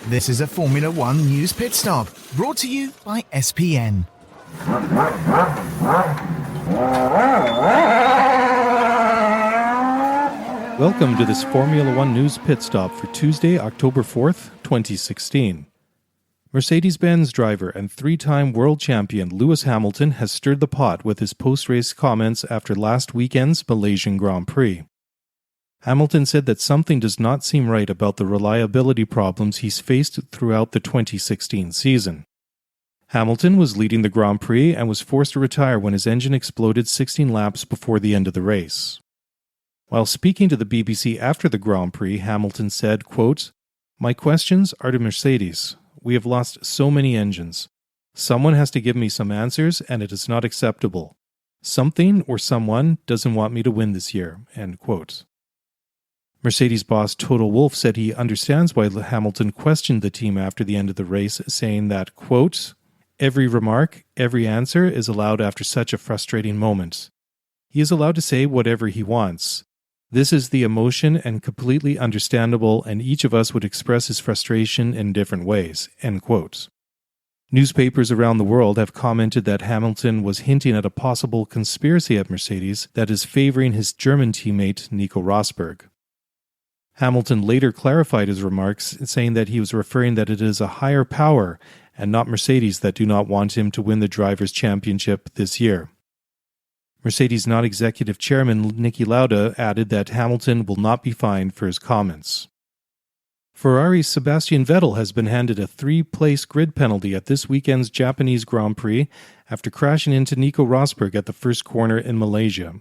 This is a Formula One news pit stop brought to you by SPN. Welcome to this Formula One news pit stop for Tuesday, October 4th, 2016. Mercedes-Benz driver and three-time world champion Lewis Hamilton has stirred the pot with his post-race comments after last weekend's Malaysian Grand Prix. Hamilton said that something does not seem right about the reliability problems he's faced throughout the 2016 season. Hamilton was leading the Grand Prix and was forced to retire when his engine exploded 16 laps before the end of the race. While speaking to the BBC after the Grand Prix, Hamilton said, quote, "My questions are to Mercedes. We have lost so many engines. Someone has to give me some answers, and it is not acceptable. Something or someone doesn't want me to win this year." End quote. Mercedes boss Toto Wolff said he understands why Hamilton questioned the team after the end of the race, saying that, quote, "Every remark, every answer is allowed after such a frustrating moment. He is allowed to say whatever he wants. This is the emotion and completely understandable, and each of us would express his frustration in different ways." End quote. Newspapers around the world have commented that Hamilton was hinting at a possible conspiracy at Mercedes that is favoring his German teammate Nico Rosberg. Hamilton later clarified his remarks, saying that he was referring that it is a higher power and not Mercedes that do not want him to win the Drivers' Championship this year. Mercedes non-executive chairman Niki Lauda added that Hamilton will not be fined for his comments. Ferrari's Sebastian Vettel has been handed a 3-place grid penalty at this weekend's Japanese Grand Prix after crashing into Nico Rosberg at the first corner in Malaysia.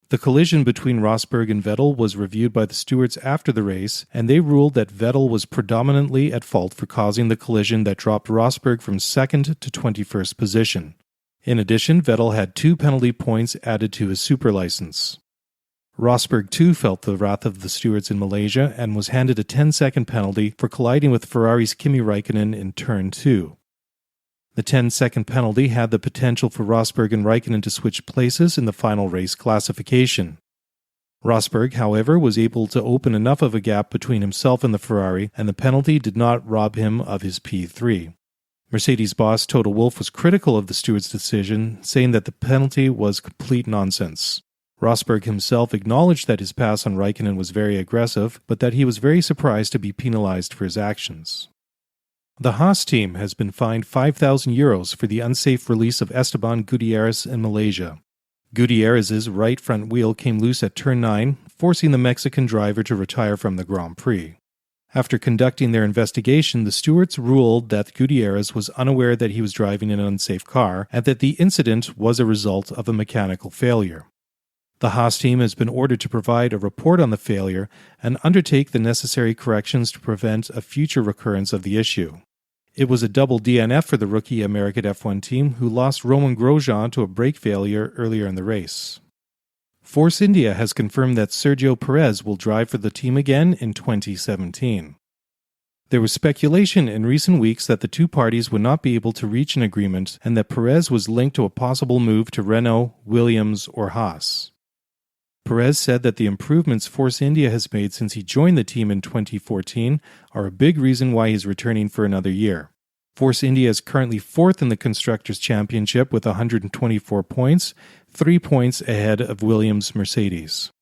The collision between Rosberg and Vettel was reviewed by the stewards after the race, and they ruled that Vettel was predominantly at fault for causing the collision that dropped Rosberg from 2nd to 21st position. In addition, Vettel had 2 penalty points added to his super license. Rosberg too felt the wrath of the stewards in Malaysia and was handed a 10-second penalty for colliding with Ferrari's Kimi Räikkönen in Turn 2. The 10-second penalty had the potential for Rosberg and Räikkönen to switch places in the final race classification. Rosberg, however, was able to open enough of a gap between himself and the Ferrari, and the penalty did not rob him of his P3. Mercedes boss Toto Wolff was critical of the steward's decision, saying that the penalty was complete nonsense. Rosberg himself acknowledged that his pass on Räikkönen was very aggressive, but that he was very surprised to be penalized for his actions. The Haas team has been fined €5,000 for the unsafe release of Esteban Gutierrez in Malaysia. Gutierrez's right front wheel came loose at Turn 9, forcing the Mexican driver to retire from the Grand Prix. After conducting their investigation, the stewards ruled that Gutierrez was unaware that he was driving an unsafe car and that the incident was a result of a mechanical failure. The Haas team has been ordered to provide a report on the failure and undertake the necessary corrections to prevent a future recurrence of the issue. It was a double DNF for the rookie American F1 team, who lost Romain Grosjean to a brake failure earlier in the race. Force India has confirmed that Sergio Perez will drive for the team again in 2017. There was speculation in recent weeks that the two parties would not be able to reach an agreement and that Perez was linked to a possible move to Renault, Williams, or Haas. Perez said that the improvements Force India has made since he joined the team in 2014 are a big reason why he's returning for another year. Force India is currently 4th in the Constructors' Championship with 124 points, 3 points ahead of Williams Mercedes.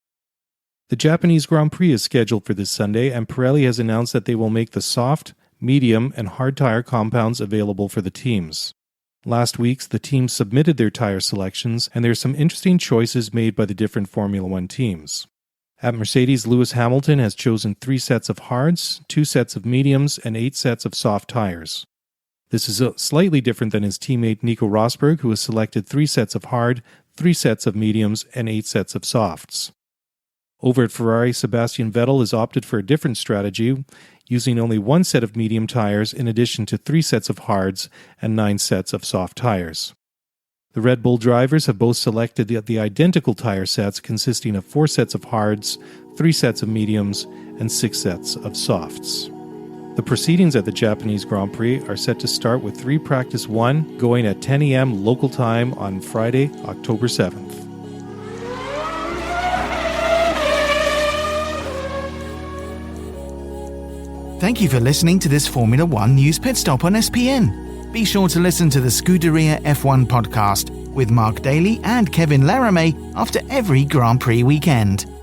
The Japanese Grand Prix is scheduled for this Sunday, and Pirelli has announced that they will make the soft, medium, and hard tire compounds available for the teams. Last week, the teams submitted their tire selections, and there are some interesting choices made by the different Formula One teams. At Mercedes, Lewis Hamilton has chosen 3 sets of hards, 2 sets of mediums, and 8 sets of soft tires. This is slightly different than his teammate Nico Rosberg, who has selected 3 sets of hard, 3 sets of mediums, and 8 sets of softs. Over at Ferrari, Sebastian Vettel has opted for a different strategy, using only 1 set of medium tires in addition to 3 sets of hards and 9 sets of soft tires. The Red Bull drivers have both selected the identical tire sets consisting of 4 sets of hards, 3 sets of mediums, and 6 sets of softs. The proceedings at the Japanese Grand Prix are set to start with 3 Practice 1 going at 10 a.m. local time on Friday, October 7th. Thank you for listening to this Formula One News Pit Stop on SPN. Be sure to listen to the Scuderia F1 podcast with Mark Daly and Kevin Laramie after every Grand Prix weekend.